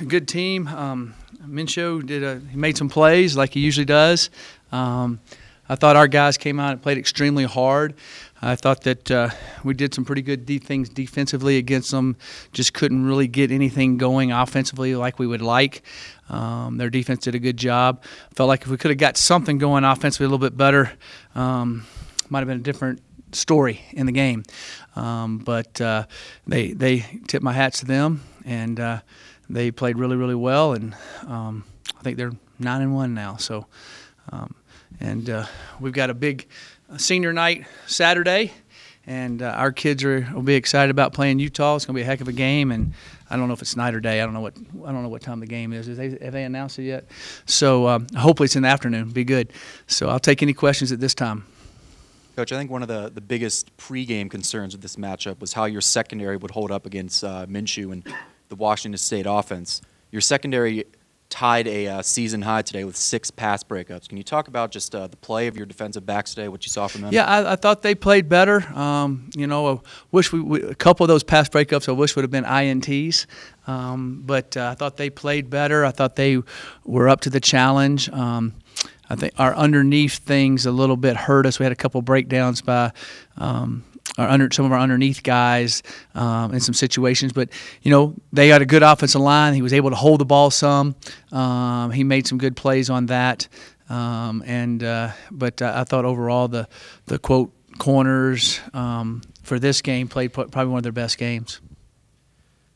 Good team. Minshew he made some plays like he usually does. I thought our guys came out and played extremely hard. I thought that we did some pretty good things defensively against them. Just couldn't really get anything going offensively like we would like. Their defense did a good job. Felt like if we could have got something going offensively a little bit better, might have been a different story in the game. But they tipped my hats to them, and they played really, really well. And I think they're 9-1 now. So, we've got a big senior night Saturday, and our kids will be excited about playing Utah. It's going to be a heck of a game, and I don't know if it's night or day. I don't know what time the game is. Have they announced it yet? So hopefully it's in the afternoon. Be good. So I'll take any questions at this time. Coach, I think one of the biggest pregame concerns with this matchup was how your secondary would hold up against Minshew and the Washington State offense. Your secondary tied a season high today with 6 pass breakups. Can you talk about just the play of your defensive backs today, what you saw from them? Yeah, I thought they played better. I wish a couple of those pass breakups I wish would have been INTs, but I thought they played better. I thought they were up to the challenge. I think our underneath things a little bit hurt us. We had a couple breakdowns by some of our underneath guys in some situations, but they got a good offensive line. He was able to hold the ball some. He made some good plays on that, but I thought overall the quote corners for this game played probably one of their best games.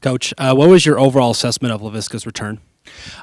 Coach, what was your overall assessment of Laviska's return?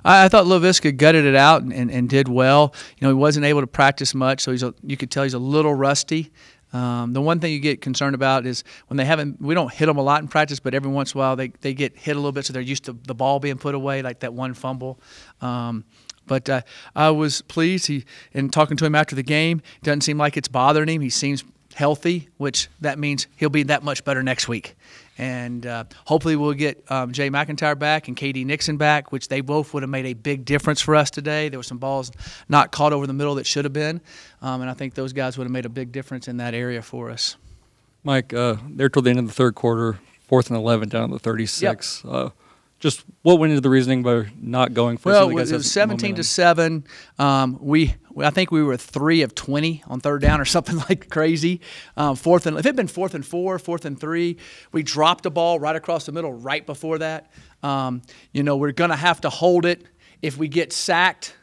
I thought Laviska gutted it out and did well. He wasn't able to practice much, so you could tell he's a little rusty. The one thing you get concerned about is when we don't hit them a lot in practice, but every once in a while they get hit a little bit, so they're used to the ball being put away, like that one fumble. But I was pleased. In talking to him after the game, it doesn't seem like it's bothering him. He seems healthy, which that means he'll be that much better next week. And hopefully we'll get Jay MacIntyre back and KD Nixon back, which they both would have made a big difference for us today. There were some balls not caught over the middle that should have been, and I think those guys would have made a big difference in that area for us. Mike, there toward the end of the third quarter, 4th and 11 down to 36. Yep. Just what went into the reasoning by not going for it? Well, it was 17-7. I think we were 3 of 20 on third down or something like crazy. If it had been 4th and 4, 4th and 3, we dropped the ball right across the middle right before that. We're going to have to hold it if we get sacked.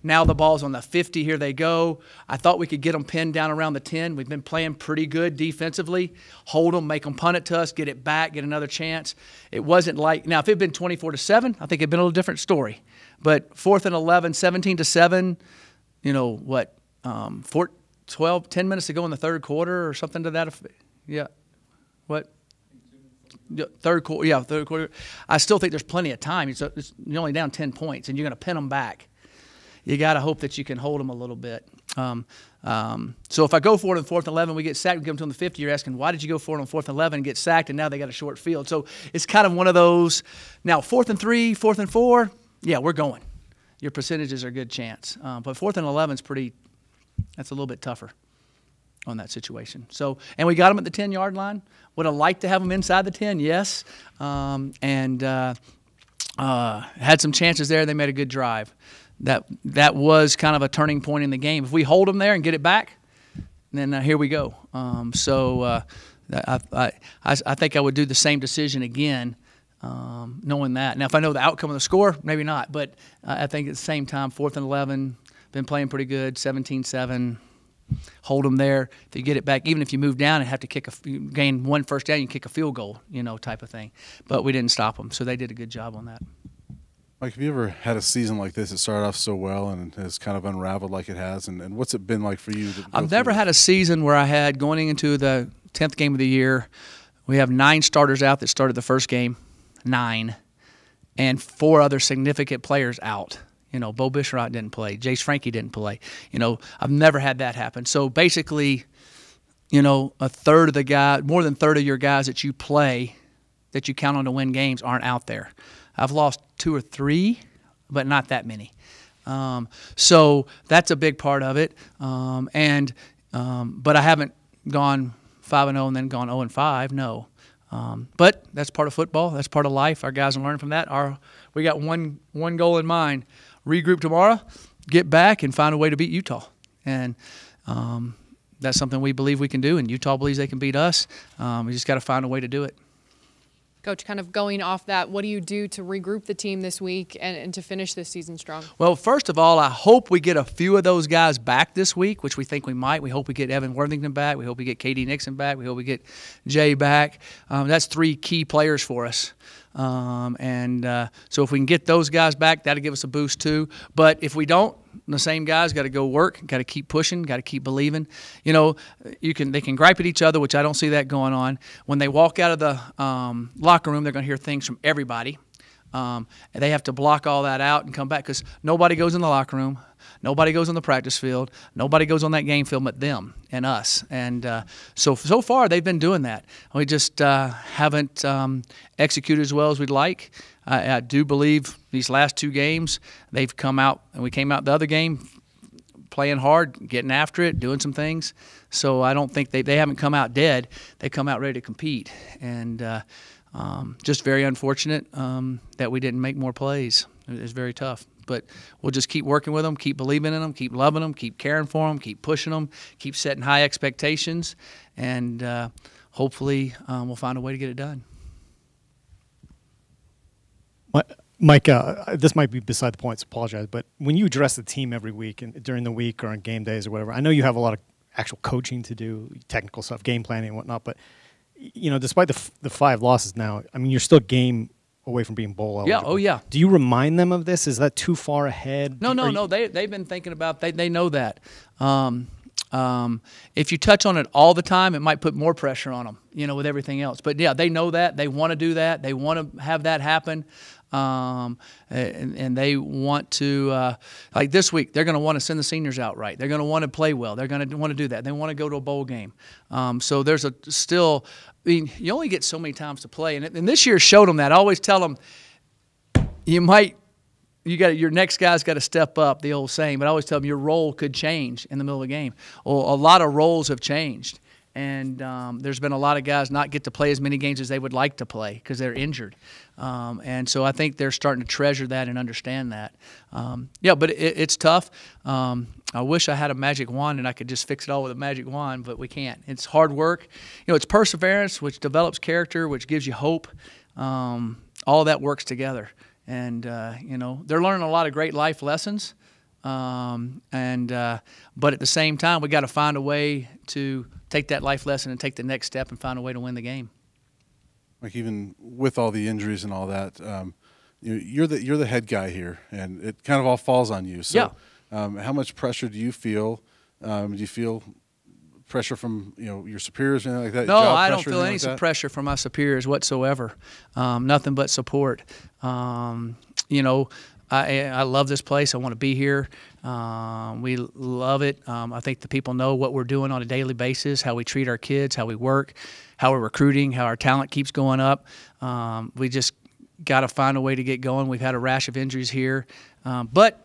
Now the ball's on the 50. Here they go. I thought we could get them pinned down around the 10. We've been playing pretty good defensively. Hold them, make them punt it to us, get it back, get another chance. It wasn't like – now, if it had been 24-7, I think it would have been a little different story. But 4th and 11, 17-7, 10 minutes to go in the third quarter or something to that effect. Yeah. What? Third quarter. Yeah, third quarter. I still think there's plenty of time. You're only down 10 points, and you're going to pin them back. You got to hope that you can hold them a little bit. So if I go for it on 4th and 11, we get sacked, we give them to them the 50, you're asking, why did you go for it on 4th and 11 and get sacked, and now they got a short field? So it's kind of one of those. Now, 4th and 3, 4th and 4, yeah, we're going. Your percentages are a good chance. But 4th and 11 is that's a little bit tougher on that situation. So, and we got them at the 10-yard line. Would have liked to have them inside the 10, yes. Had some chances there. They made a good drive. That was kind of a turning point in the game. If we hold them there and get it back, then here we go. I think I would do the same decision again, knowing that. Now, if I know the outcome of the score, maybe not. But I think at the same time, 4th and 11, been playing pretty good, 17-7. Hold them there. If you get it back, even if you move down and have to gain one first down, you kick a field goal, type of thing. But we didn't stop them, so they did a good job on that. Mike, have you ever had a season like this that started off so well and has kind of unraveled like it has? And what's it been like for you? I've never had a season where I had, going into the 10th game of the year, we have 9 starters out that started the first game, 9, and 4 other significant players out. Bo Bisharot didn't play. Jace Frankie didn't play. I've never had that happen. So basically, a third of the guys, more than a third of your guys that you play, that you count on to win games, aren't out there. I've lost 2 or 3, but not that many. So that's a big part of it. But I haven't gone 5-0 and then gone 0-5. No, But that's part of football. That's part of life. Our guys are learning from that. We got one goal in mind: regroup tomorrow, get back, and find a way to beat Utah. And that's something we believe we can do, and Utah believes they can beat us. We just got to find a way to do it. Coach, kind of going off that, what do you do to regroup the team this week and to finish this season strong? Well, first of all, I hope we get a few of those guys back this week, which we think we might. We hope we get Evan Worthington back. We hope we get KD Nixon back. We hope we get Jay back. That's 3 key players for us. So if we can get those guys back, that'll give us a boost too. But if we don't, the same guys got to go work, got to keep pushing, got to keep believing. You know, they can gripe at each other, which I don't see that going on. When they walk out of the locker room, they're going to hear things from everybody. And they have to block all that out and come back, because nobody goes in the locker room. Nobody goes on the practice field. Nobody goes on that game film but them and us. And so far they've been doing that. We just haven't executed as well as we'd like. I do believe these last 2 games they've come out, and we came out the other game playing hard, getting after it, doing some things. So I don't think they haven't come out dead. They come out ready to compete. And just very unfortunate that we didn't make more plays. It was very tough. But we'll just keep working with them, keep believing in them, keep loving them, keep caring for them, keep pushing them, keep setting high expectations, and hopefully we'll find a way to get it done. Mike, this might be beside the point, so apologize, but when you address the team every week and during the week or on game days or whatever, I know you have a lot of actual coaching to do, technical stuff, game planning and whatnot, but you know, despite the 5 losses now, I mean, you're still game away from being bowl eligible. Yeah, oh yeah. Do you remind them of this? Is that too far ahead? No. They've been thinking about. They know that. If you touch on it all the time, it might put more pressure on them. You know, with everything else. But yeah, they know that. They want to do that. They want to have that happen. And they want to, like this week, they're going to want to send the seniors out right. They're going to want to play well. They're going to want to do that. They want to go to a bowl game. So there's still, I mean, you only get so many times to play. And this year showed them that. I always tell them, your next guy's got to step up, the old saying, but I always tell them your role could change in the middle of the game. Well, a lot of roles have changed. And there's been a lot of guys not get to play as many games as they would like to play because they're injured. And so I think they're starting to treasure that and understand that. But it's tough. I wish I had a magic wand and I could just fix it all with a magic wand, but we can't. It's hard work. You know, it's perseverance, which develops character, which gives you hope. All that works together. And, they're learning a lot of great life lessons. But at the same time, we got to find a way to take that life lesson and take the next step and find a way to win the game. Like, even with all the injuries and all that, you're the head guy here, and it kind of all falls on you. So, how much pressure do you feel? Do you feel pressure from your superiors or anything like that? No, I don't feel any pressure from my superiors whatsoever. Nothing but support. I love this place. I want to be here. We love it. I think the people know what we're doing on a daily basis, how we treat our kids, how we work, how we're recruiting, how our talent keeps going up. We just got to find a way to get going. We've had a rash of injuries here. But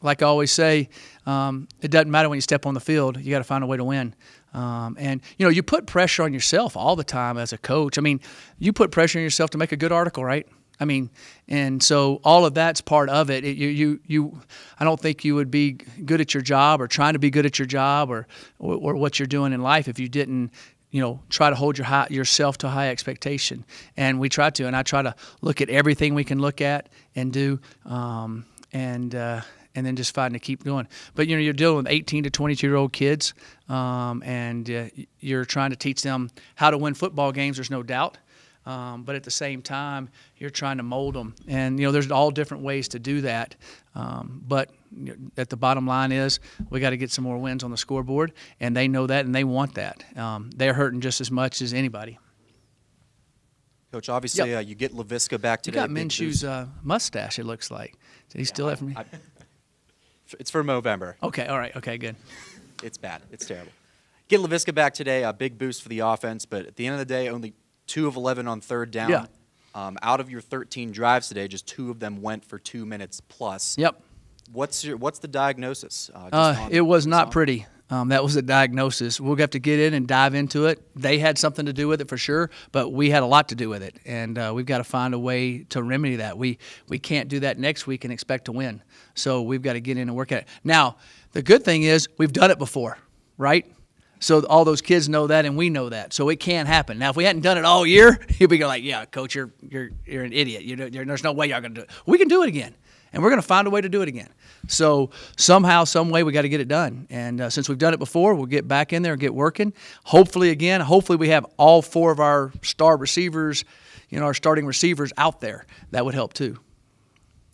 like I always say, it doesn't matter when you step on the field. You got to find a way to win. You put pressure on yourself all the time as a coach. I mean, you put pressure on yourself to make a good article, right? I mean, and so all of that's part of it. I don't think you would be good at your job or trying to be good at your job or what you're doing in life if you didn't, try to hold yourself to a high expectation. And we try to, and I try to look at everything we can look at and do, and then just find to keep going. But you're dealing with 18 to 22-year-old kids, and you're trying to teach them how to win football games. There's no doubt. But at the same time, you're trying to mold them. And, there's all different ways to do that. But at the bottom line is we got to get some more wins on the scoreboard, and they know that and they want that. They're hurting just as much as anybody. Coach, obviously you get LaVisca back today. You got Minshew's mustache, it looks like. Did he steal that from me? It's for Movember. Okay, all right. Okay, good. It's bad. It's terrible. Get LaVisca back today, a big boost for the offense, but at the end of the day, only 2 of 11 on third down. Yeah. Out of your 13 drives today, just 2 of them went for 2 minutes plus. Yep. What's the diagnosis? It was not pretty. That was a diagnosis. We'll have to get in and dive into it. They had something to do with it for sure, but we had a lot to do with it, and we've got to find a way to remedy that. We can't do that next week and expect to win. So we've got to get in and work at it. Now, the good thing is we've done it before, right? So all those kids know that, and we know that. So it can happen. Now, if we hadn't done it all year, he'd be like, "Yeah, coach, you're an idiot. There's no way y'all gonna do it." We can do it again, and we're gonna find a way to do it again. So somehow, some way, we got to get it done. And since we've done it before, we'll get back in there and get working. Hopefully, we have all 4 of our star receivers, our starting receivers out there. That would help too.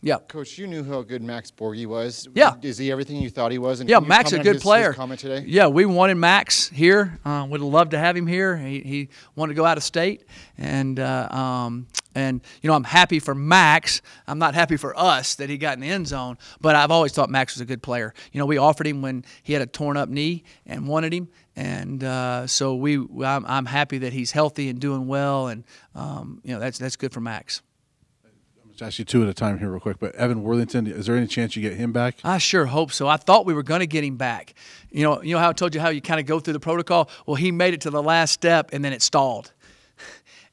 Yeah. Coach, you knew how good Max Borghi was. Yeah. Is he everything you thought he was? And yeah, can you Max is a comment good on player. His comment today? Yeah, we wanted Max here. Would have loved to have him here. He wanted to go out of state, and I'm happy for Max. I'm not happy for us that he got in the end zone, but I've always thought Max was a good player. We offered him when he had a torn up knee and wanted him, and so I'm happy that he's healthy and doing well, and that's good for Max. Ask you 2 at a time here real quick, but Evan Worthington, is there any chance you get him back? I sure hope so. I thought we were going to get him back. You know how I told you how you kind of go through the protocol? Well, he made it to the last step, and then it stalled.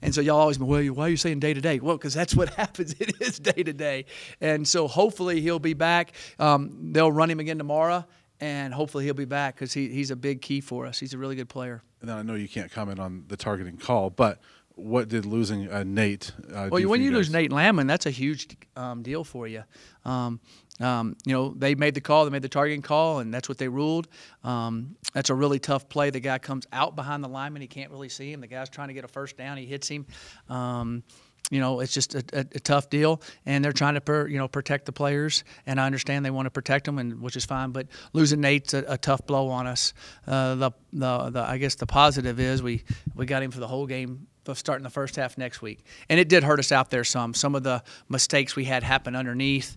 And so y'all always, well, why are you saying day-to-day? Well, because that's what happens. It is day-to-day. And so hopefully he'll be back. They'll run him again tomorrow, and hopefully he'll be back because he's a big key for us. He's a really good player. And then I know you can't comment on the targeting call, but what did losing Nate well, do when for you guys? lose Nate Lamon, that's a huge deal for you. They made the call, they made the targeting call, and that's what they ruled. That's a really tough play. The guy comes out behind the lineman. He can't really see him. The guy's trying to get a first down. He hits him. It's just a tough deal, and they're trying to protect the players, and I understand they want to protect them, which is fine. But losing Nate's a tough blow on us. I guess the positive is we got him for the whole game, starting the first half next week, and it did hurt us out there some. Some of the mistakes we had happen underneath,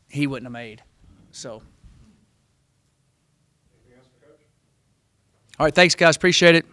he wouldn't have made. So, all right, thanks guys, appreciate it.